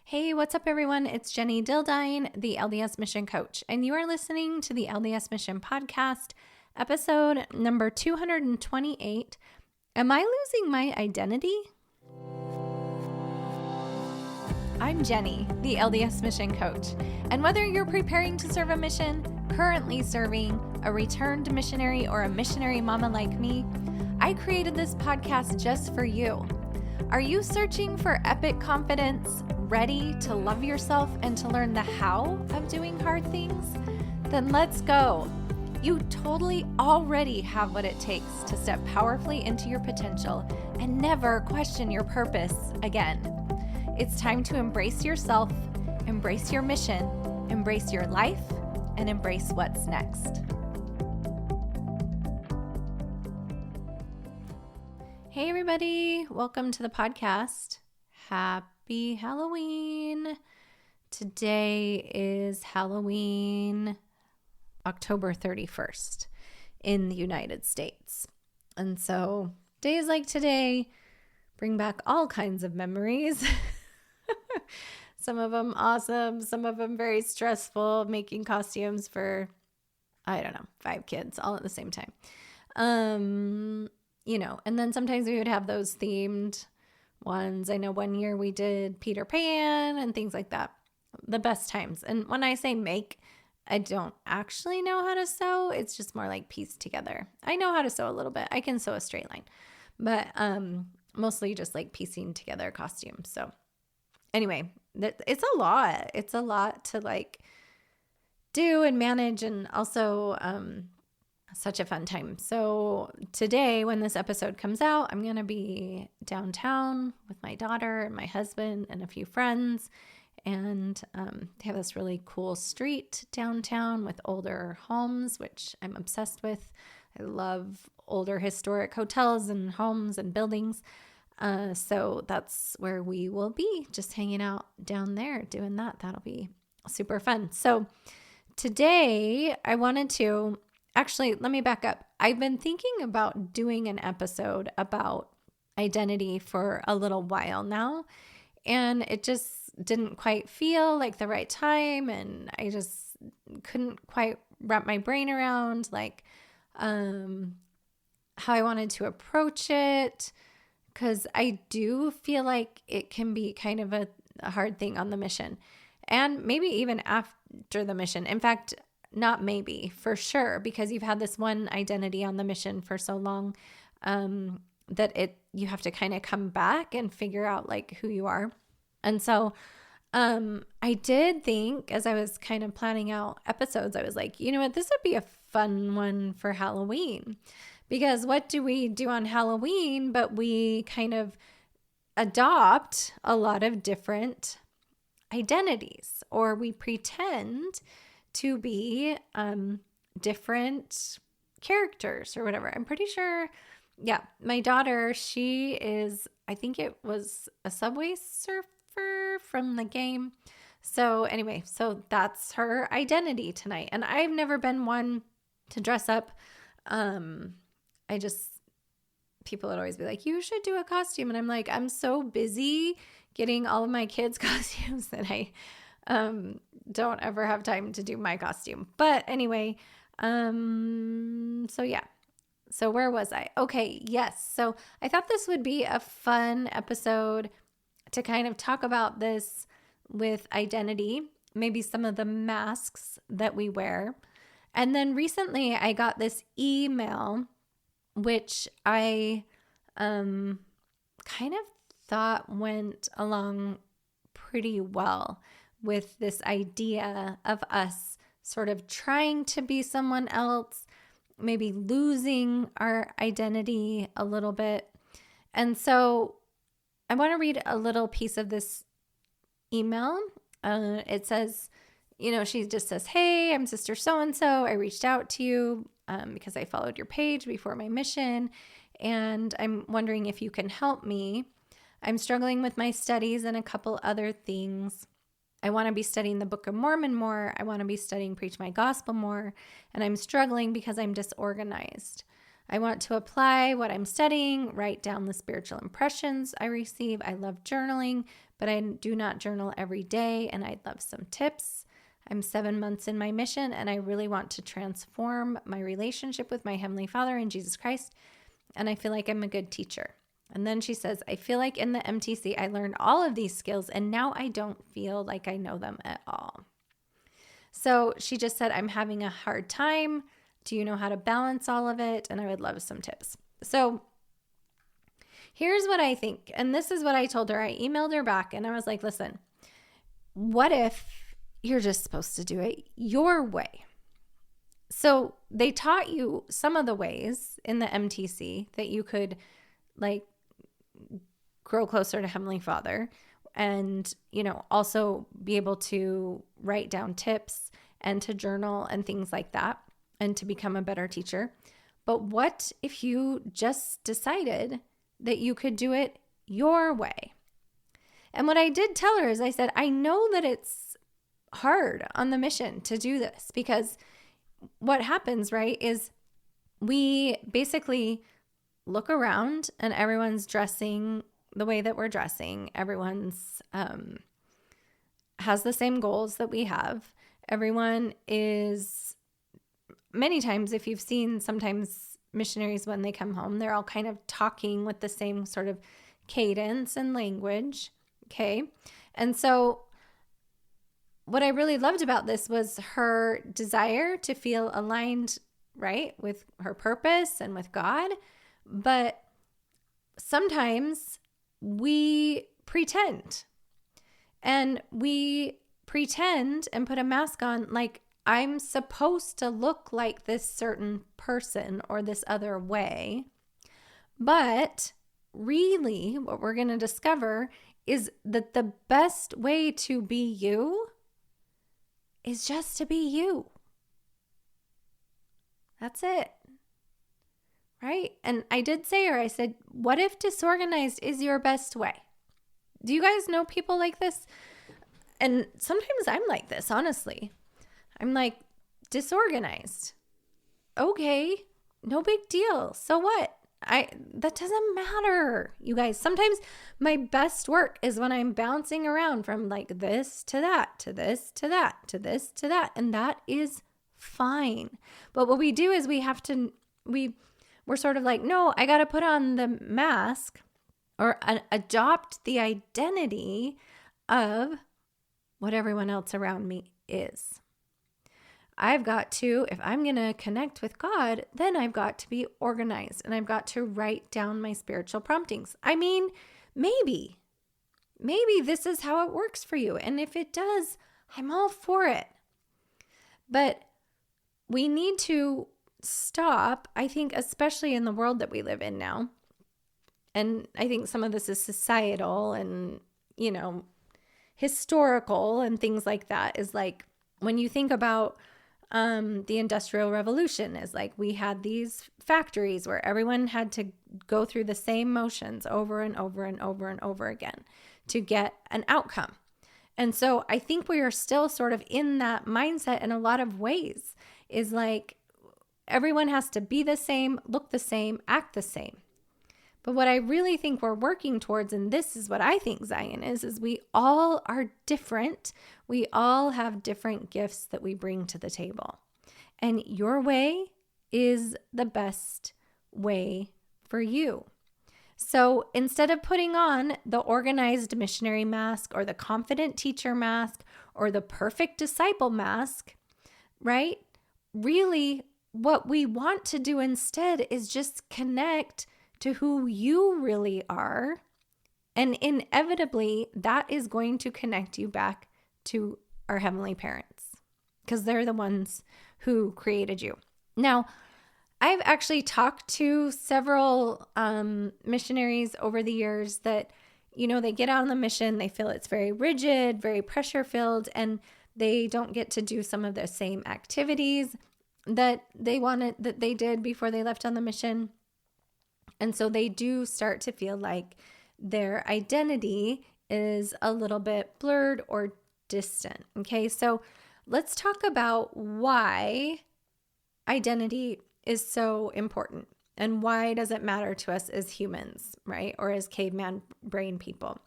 Hey, what's up, everyone? It's Jenny Dildine, the LDS Mission Coach, and you are listening to the LDS Mission Podcast, episode number 228. Am I losing my identity? I'm Jenny, the LDS Mission Coach, and whether you're preparing to serve a mission, currently serving, a returned missionary, or a missionary mama like me, I created this podcast just for you. Are you searching for epic confidence, ready to love yourself and to learn the how of doing hard things? Then let's go. You totally already have what it takes to step powerfully into your potential and never question your purpose again. It's time to embrace yourself, embrace your mission, embrace your life, and embrace what's next. Hey everybody, welcome to the podcast. Happy Halloween. Today is Halloween, October 31st in the United States. And so days like today bring back all kinds of memories. Some of them awesome, some of them very stressful, making costumes for, 5 kids all at the same time. And then sometimes we would have those themed ones. I know one year we did Peter Pan and things like that. The best times. And when I say make, I don't actually know how to sew. It's just more like piece together. I know how to sew a little bit. I can sew a straight line, but mostly just like piecing together costumes. So anyway, it's a lot. It's a lot to like do and manage, and also such a fun time. So today, when this episode comes out, I'm going to be downtown with my daughter and my husband and a few friends. And they have this really cool street downtown with older homes, which I'm obsessed with. I love older historic hotels and homes and buildings. So that's where we will be, just hanging out down there doing that. That'll be super fun. So today I wanted to actually, let me back up. I've been thinking about doing an episode about identity for a little while now, and it just didn't quite feel like the right time, and I just couldn't quite wrap my brain around like how I wanted to approach it, because I do feel like it can be kind of a hard thing on the mission, and maybe even after the mission. In fact, not maybe, for sure, because you've had this one identity on the mission for so long that you have to kind of come back and figure out like who you are. And so I did think, as I was kind of planning out episodes, I was like, you know what, this would be a fun one for Halloween, because what do we do on Halloween but we kind of adopt a lot of different identities, or we pretend to be different characters or whatever. I'm pretty sure, my daughter, she is, I think it was a Subway Surfer from the game. So anyway, so that's her identity tonight. And I've never been one to dress up. People would always be like, you should do a costume. And I'm like, I'm so busy getting all of my kids' costumes that I don't ever have time to do my costume. But anyway, so where was I? Okay, yes. So I thought this would be a fun episode to kind of talk about this with identity, maybe some of the masks that we wear. And then recently I got this email, which I kind of thought went along pretty well with this idea of us sort of trying to be someone else, maybe losing our identity a little bit. And so I want to read a little piece of this email. It says, she just says, hey, I'm Sister So-and-so. I reached out to you because I followed your page before my mission, and I'm wondering if you can help me. I'm struggling with my studies and a couple other things. I want to be studying the Book of Mormon more. I want to be studying Preach My Gospel more. And I'm struggling because I'm disorganized. I want to apply what I'm studying, write down the spiritual impressions I receive. I love journaling, but I do not journal every day, and I'd love some tips. I'm 7 months in my mission, and I really want to transform my relationship with my Heavenly Father in Jesus Christ, and I feel like I'm a good teacher. And then she says, I feel like in the MTC, I learned all of these skills, and now I don't feel like I know them at all. So she just said, I'm having a hard time. Do you know how to balance all of it? And I would love some tips. So here's what I think. And this is what I told her. I emailed her back and I was like, listen, what if you're just supposed to do it your way? So they taught you some of the ways in the MTC that you could like grow closer to Heavenly Father and, also be able to write down tips and to journal and things like that and to become a better teacher. But what if you just decided that you could do it your way? And what I did tell her is I said, I know that it's hard on the mission to do this because what happens, right, is we basically look around and everyone's dressing the way that we're dressing. Everyone's has the same goals that we have. Everyone is, many times, if you've seen sometimes missionaries when they come home, they're all kind of talking with the same sort of cadence and language. Okay. And so what I really loved about this was her desire to feel aligned, right, with her purpose and with God. But sometimes we pretend and put a mask on like I'm supposed to look like this certain person or this other way. But really what we're going to discover is that the best way to be you is just to be you. That's it. Right? And I did say her, I said, what if disorganized is your best way? Do you guys know people like this? And sometimes I'm like this, honestly. I'm like, disorganized. Okay, no big deal. So what? That doesn't matter, you guys. Sometimes my best work is when I'm bouncing around from like this to that, to this, to that, to this, to that. And that is fine. But what we do is we're sort of like, no, I got to put on the mask or adopt the identity of what everyone else around me is. I've got to, if I'm going to connect with God, then I've got to be organized and I've got to write down my spiritual promptings. I mean, maybe this is how it works for you. And if it does, I'm all for it. But we need to stop, I think, especially in the world that we live in now. And I think some of this is societal and, historical and things like that, is like when you think about the Industrial Revolution, is like we had these factories where everyone had to go through the same motions over and over and over and over again to get an outcome. And so I think we are still sort of in that mindset in a lot of ways, is like everyone has to be the same, look the same, act the same. But what I really think we're working towards, and this is what I think Zion is we all are different. We all have different gifts that we bring to the table. And your way is the best way for you. So instead of putting on the organized missionary mask or the confident teacher mask or the perfect disciple mask, right? Really, what we want to do instead is just connect to who you really are. And inevitably, that is going to connect you back to our heavenly parents because they're the ones who created you. Now, I've actually talked to several missionaries over the years that, they get out on the mission, they feel it's very rigid, very pressure filled, and they don't get to do some of the same activities that they did before they left on the mission. And so they do start to feel like their identity is a little bit blurred or distant. Okay, so let's talk about why identity is so important and why does it matter to us as humans, right? Or as caveman brain people.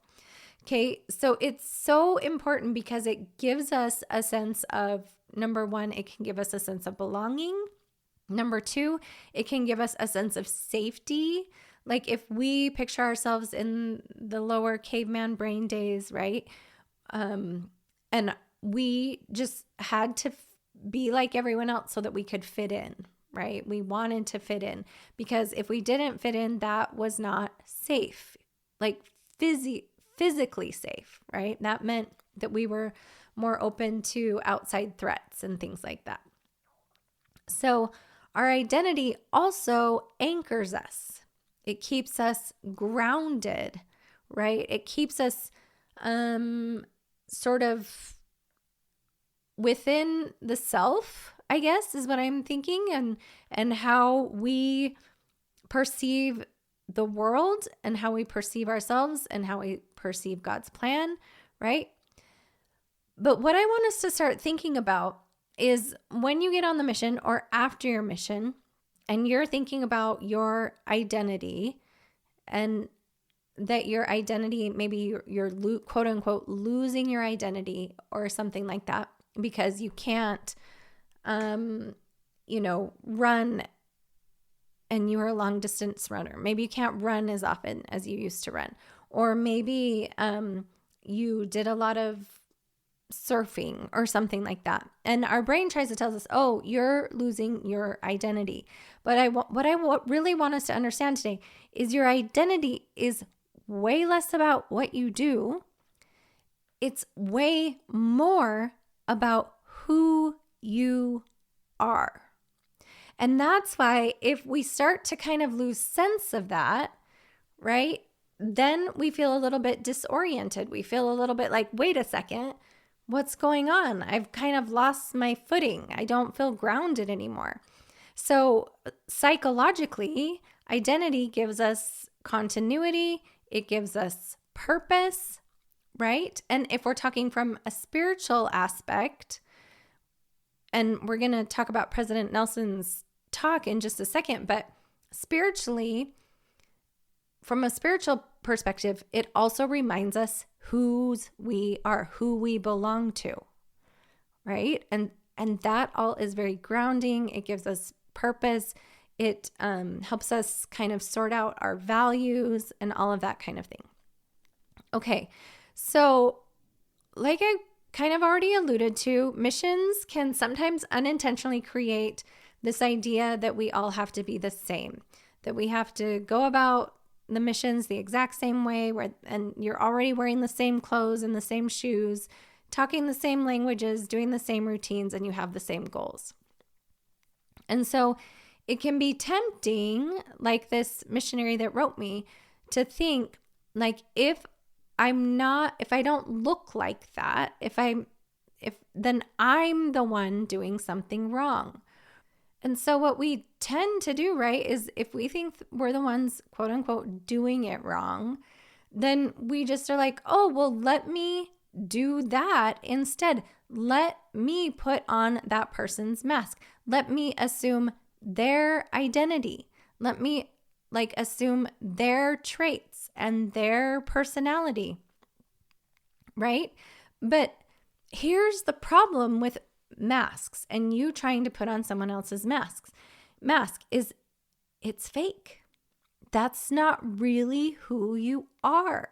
Okay, so it's so important because it gives us a sense of, number one, it can give us a sense of belonging. Number two, it can give us a sense of safety. Like if we picture ourselves in the lower caveman brain days, right? And we just had to be like everyone else so that we could fit in, right? We wanted to fit in because if we didn't fit in, that was not safe, like physically safe, right? That meant that we were more open to outside threats and things like that. So our identity also anchors us. It keeps us grounded, right? It keeps us sort of within the self, I guess, is what I'm thinking, and how we perceive the world and how we perceive ourselves and how we perceive God's plan, right? But what I want us to start thinking about is when you get on the mission or after your mission and you're thinking about your identity and that your identity, maybe you're quote unquote losing your identity or something like that because you can't, run and you're a long distance runner. Maybe you can't run as often as you used to run. Or maybe you did a lot of surfing or something like that. And our brain tries to tell us, oh, you're losing your identity. But what I really want us to understand today is your identity is way less about what you do. It's way more about who you are. And that's why if we start to kind of lose sense of that, right, then we feel a little bit disoriented. We feel a little bit like, wait a second, what's going on? I've kind of lost my footing. I don't feel grounded anymore. So psychologically, identity gives us continuity. It gives us purpose, right? And if we're talking from a spiritual aspect, and we're going to talk about President Nelson's talk in just a second, but spiritually, from a spiritual perspective, it also reminds us whose we are, who we belong to, right? And that all is very grounding. It gives us purpose. It helps us kind of sort out our values and all of that kind of thing. Okay, so like I kind of already alluded to, missions can sometimes unintentionally create this idea that we all have to be the same, that we have to go about the missions the exact same way, and you're already wearing the same clothes and the same shoes, talking the same languages, doing the same routines, and you have the same goals. And so it can be tempting, like this missionary that wrote me, to think like if I don't look like that, then I'm the one doing something wrong. And so what we tend to do, right, is if we think we're the ones, quote unquote, doing it wrong, then we just are like, oh, well, let me do that instead. Let me put on that person's mask. Let me assume their identity. Let me assume their traits and their personality, right? But here's the problem with masks and you trying to put on someone else's mask is it's fake. That's not really who you are.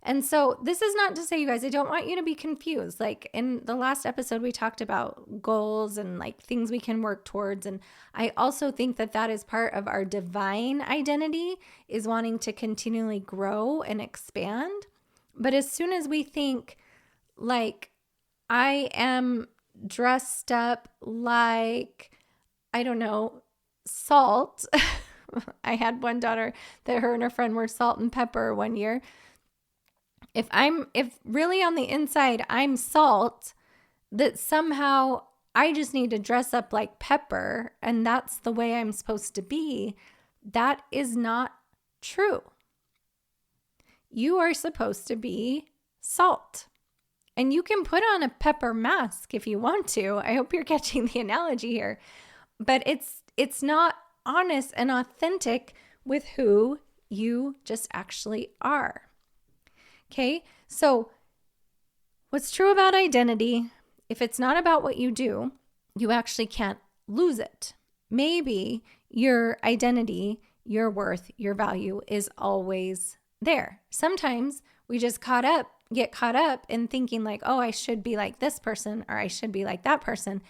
And so this is not to say, you guys, I don't want you to be confused. Like in the last episode, we talked about goals and like things we can work towards. And I also think that is part of our divine identity, is wanting to continually grow and expand. But as soon as we think like, I am dressed up like, I don't know, salt. I had one daughter that her and her friend were salt and pepper one year. If really on the inside I'm salt, that somehow I just need to dress up like pepper and that's the way I'm supposed to be, that is not true. You are supposed to be salt. And you can put on a pepper mask if you want to. I hope you're catching the analogy here. But it's not honest and authentic with who you just actually are. Okay. So what's true about identity, if it's not about what you do, you actually can't lose it. Maybe your identity, your worth, your value is always there. Sometimes we just get caught up in thinking like, oh, I should be like this person or I should be like that person.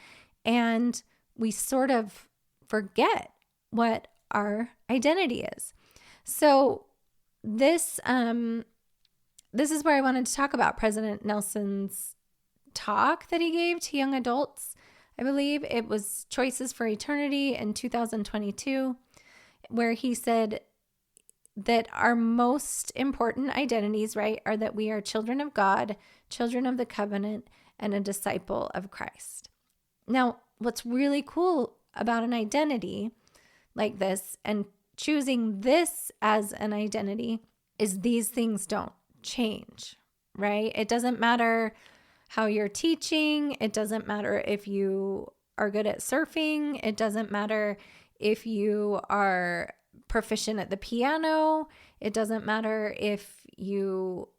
And we sort of forget what our identity is. So this is where I wanted to talk about President Nelson's talk that he gave to young adults. I believe it was Choices for Eternity in 2022, where he said that our most important identities, right, are that we are children of God, children of the covenant, and a disciple of Christ. Now, what's really cool about an identity like this and choosing this as an identity is these things don't change, right? It doesn't matter how you're teaching. It doesn't matter if you are good at surfing. It doesn't matter if you are proficient at the piano. It doesn't matter if you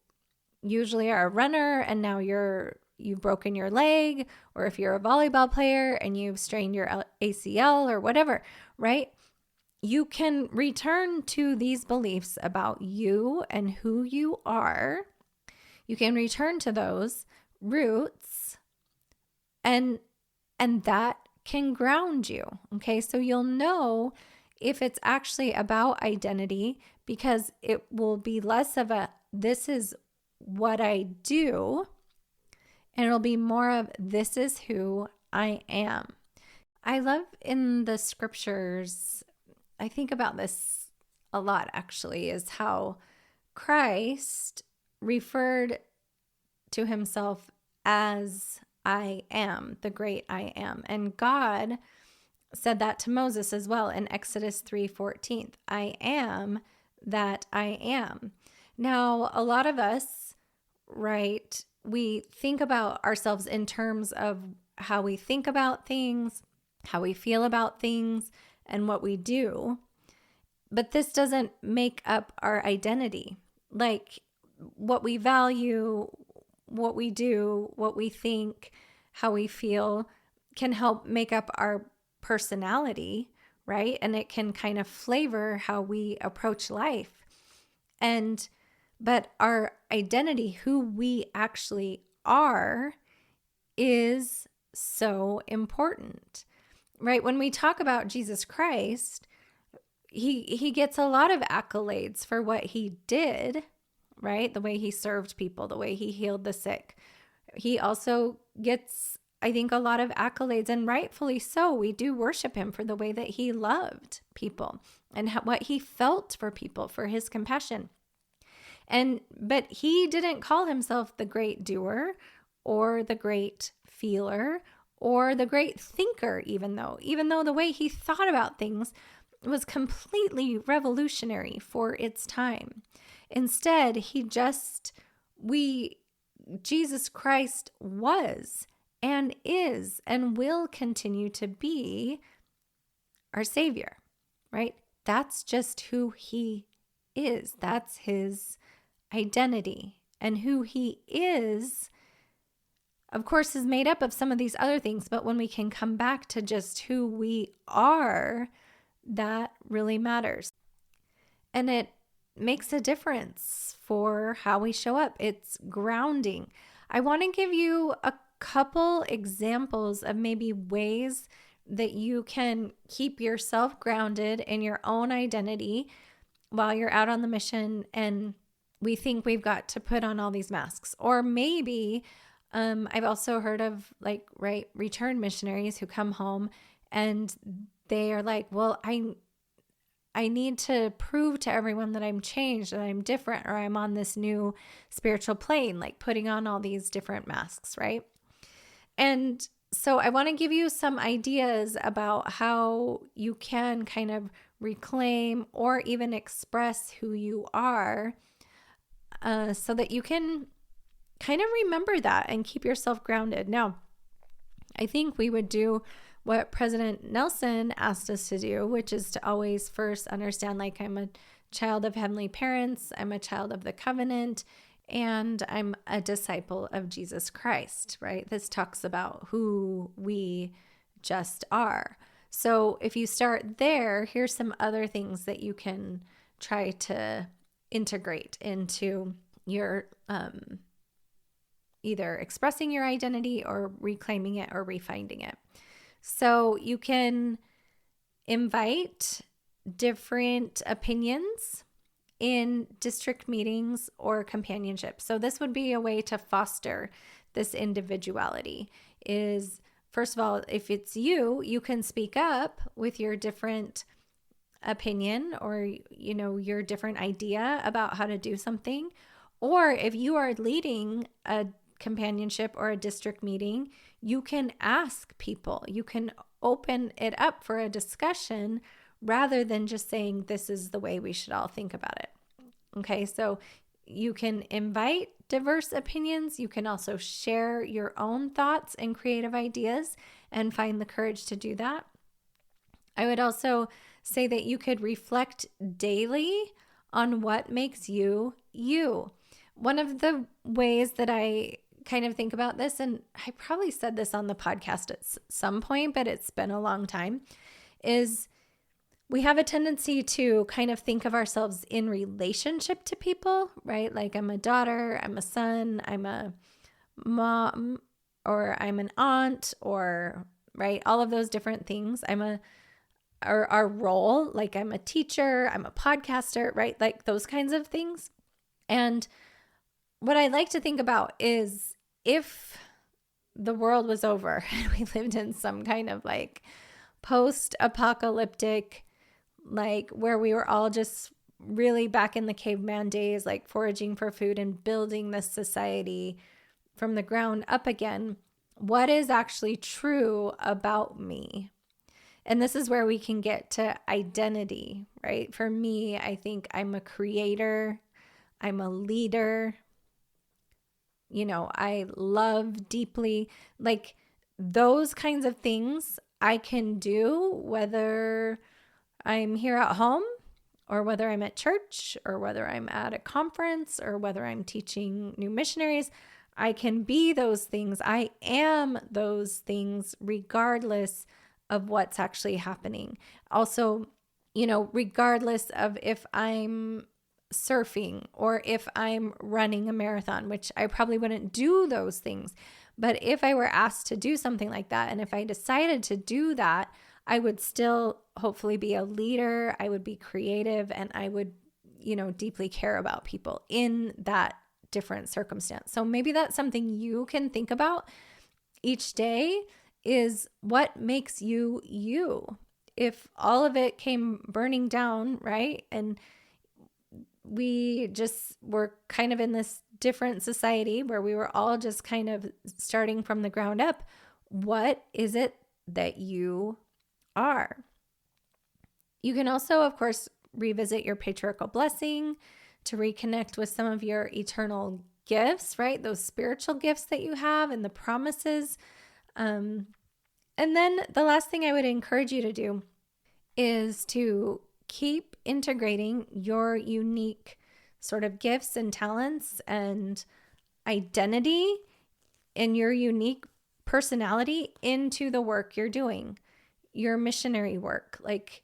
usually are a runner and now you've broken your leg, or if you're a volleyball player and you've strained your ACL or whatever, right? You can return to these beliefs about you and who you are. You can return to those roots and that can ground you. Okay. So you'll know if it's actually about identity, because it will be less of a, this is what I do, and it'll be more of, this is who I am. I love in the scriptures, I think about this a lot actually, is how Christ referred to himself as I am, the great I am. And God said that to Moses as well in Exodus 3:14. I am that I am. Now, a lot of us, right, we think about ourselves in terms of how we think about things, how we feel about things, and what we do. But this doesn't make up our identity. Like what we value, what we do, what we think, how we feel can help make up our personality, right? And it can kind of flavor how we approach life. But our identity, who we actually are, is so important, right? When we talk about Jesus Christ, he gets a lot of accolades for what he did, right? The way he served people, the way he healed the sick. He also gets, I think, a lot of accolades, and rightfully so. We do worship him for the way that he loved people and what he felt for people, for his compassion. But he didn't call himself the great doer or the great feeler or the great thinker, even though the way he thought about things was completely revolutionary for its time. Instead, Jesus Christ was and is and will continue to be our Savior, right? That's just who he is. That's his identity. And who he is, of course, is made up of some of these other things. But when we can come back to just who we are, that really matters. And it makes a difference for how we show up. It's grounding. I want to give you a couple examples of maybe ways that you can keep yourself grounded in your own identity while you're out on the mission and we think we've got to put on all these masks. Or maybe I've also heard of return missionaries who come home and they are like, well, I need to prove to everyone that I'm changed, that I'm different, or I'm on this new spiritual plane, like putting on all these different masks, right? And so I want to give you some ideas about how you can kind of reclaim or even express who you are, so that you can kind of remember that and keep yourself grounded. Now, I think we would do what President Nelson asked us to do, which is to always first understand, like, I'm a child of heavenly parents, I'm a child of the covenant, and I'm a disciple of Jesus Christ, right? This talks about who we just are. So if you start there, here's some other things that you can try to integrate into your either expressing your identity or reclaiming it or refinding it. So you can invite different opinions in district meetings or companionship. So this would be a way to foster this individuality is, first of all, if it's you, you can speak up with your different opinion or, your different idea about how to do something. Or if you are leading a companionship or a district meeting, you can ask people, you can open it up for a discussion rather than just saying, this is the way we should all think about it. Okay, so you can invite diverse opinions. You can also share your own thoughts and creative ideas and find the courage to do that. I would also say that you could reflect daily on what makes you, you. One of the ways that I kind of think about this, and I probably said this on the podcast at some point, but it's been a long time, is we have a tendency to kind of think of ourselves in relationship to people, right? Like I'm a daughter, I'm a son, I'm a mom, or I'm an aunt, or right, all of those different things. Our role, like I'm a teacher, I'm a podcaster, right? Like those kinds of things. And what I like to think about is if the world was over and we lived in some kind of like post-apocalyptic, like where we were all just really back in the caveman days, like foraging for food and building this society from the ground up again, what is actually true about me? And this is where we can get to identity, right? For me, I think I'm a creator, I'm a leader, I love deeply, like those kinds of things I can do whether I'm here at home or whether I'm at church or whether I'm at a conference or whether I'm teaching new missionaries. I can be those things. I am those things regardless of what's actually happening. Also, regardless of if I'm surfing or if I'm running a marathon, which I probably wouldn't do those things. But if I were asked to do something like that, and if I decided to do that, I would still hopefully be a leader. I would be creative and I would, deeply care about people in that different circumstance. So maybe that's something you can think about each day is what makes you you. If all of it came burning down, right? And we just were kind of in this different society where we were all just kind of starting from the ground up. What is it that you are? You can also, of course, revisit your patriarchal blessing to reconnect with some of your eternal gifts, right? Those spiritual gifts that you have and the promises. And then the last thing I would encourage you to do is to keep integrating your unique sort of gifts and talents and identity and your unique personality into the work you're doing, your missionary work. Like,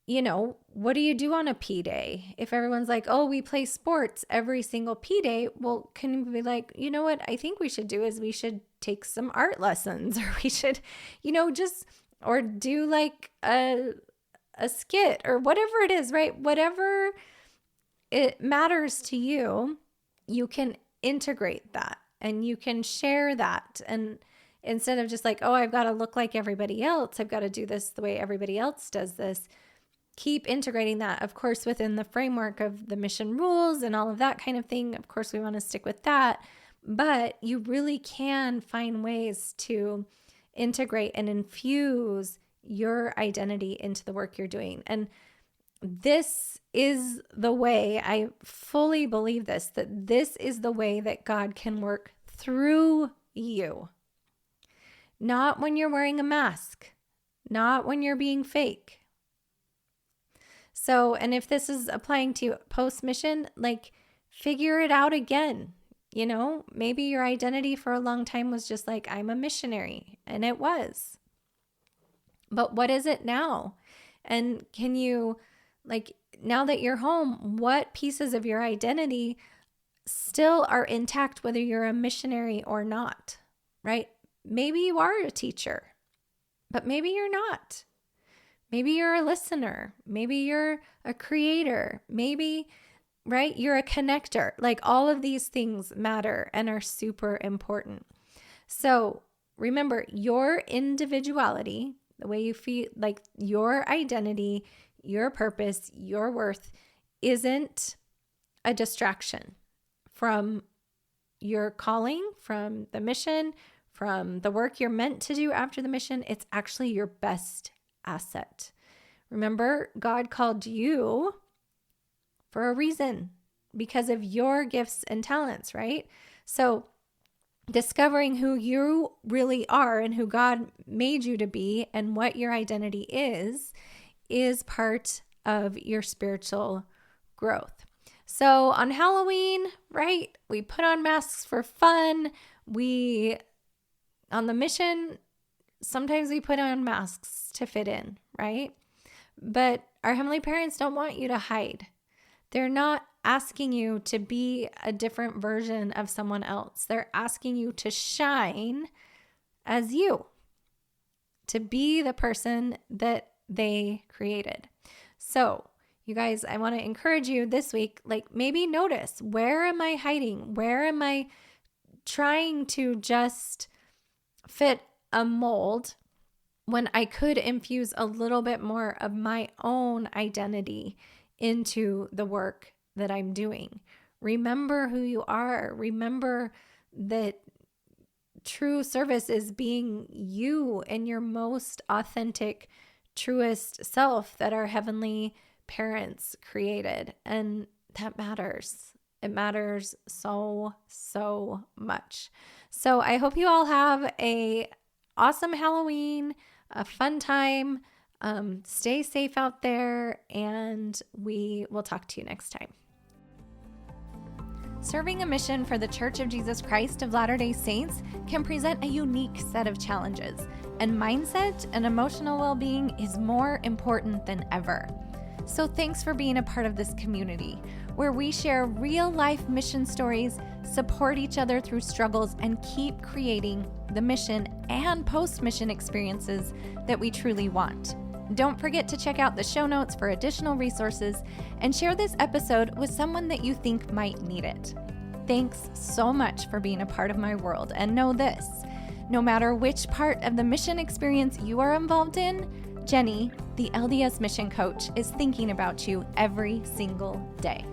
what do you do on a P day? If everyone's like, oh, we play sports every single P day, well, can you be like, what I think we should do is we should take some art lessons, or we should, or do like a skit or whatever it is, right? Whatever it matters to you, you can integrate that and you can share that. And instead of just like, oh, I've got to look like everybody else, I've got to do this the way everybody else does this, keep integrating that, of course, within the framework of the mission rules and all of that kind of thing. Of course, we want to stick with that, but you really can find ways to integrate and infuse your identity into the work you're doing. And this is the way, I fully believe this, that this is the way that God can work through you. Not when you're wearing a mask, not when you're being fake. So, and if this is applying to post-mission, like figure it out again. Maybe your identity for a long time was just like, I'm a missionary, and it was. But what is it now? And can you, now that you're home, what pieces of your identity still are intact, whether you're a missionary or not, right? Maybe you are a teacher, but maybe you're not. Maybe you're a listener. Maybe you're a creator. Maybe, right, you're a connector. All of these things matter and are super important. So remember, your individuality, the way you feel, your identity, your purpose, your worth isn't a distraction from your calling, from the mission, from the work you're meant to do after the mission. It's actually your best asset. Remember, God called you for a reason because of your gifts and talents, right? So discovering who you really are and who God made you to be and what your identity is part of your spiritual growth. So on Halloween, right, we put on masks for fun. On the mission, sometimes we put on masks to fit in, right? But our Heavenly Parents don't want you to hide. They're not asking you to be a different version of someone else. They're asking you to shine as you, to be the person that they created. So, you guys, I want to encourage you this week, maybe notice, where am I hiding? Where am I trying to just fit a mold when I could infuse a little bit more of my own identity into the work that I'm doing? Remember who you are. Remember that true service is being you and your most authentic, truest self that our heavenly parents created. And that matters. It matters so, so much. So I hope you all have a awesome Halloween, a fun time. Stay safe out there, and we will talk to you next time. Serving a mission for the Church of Jesus Christ of Latter-day Saints can present a unique set of challenges, and mindset and emotional well-being is more important than ever. So thanks for being a part of this community, where we share real-life mission stories, support each other through struggles, and keep creating the mission and post-mission experiences that we truly want. Don't forget to check out the show notes for additional resources and share this episode with someone that you think might need it. Thanks so much for being a part of my world, and know this: no matter which part of the mission experience you are involved in, Jenny, the LDS mission coach, is thinking about you every single day.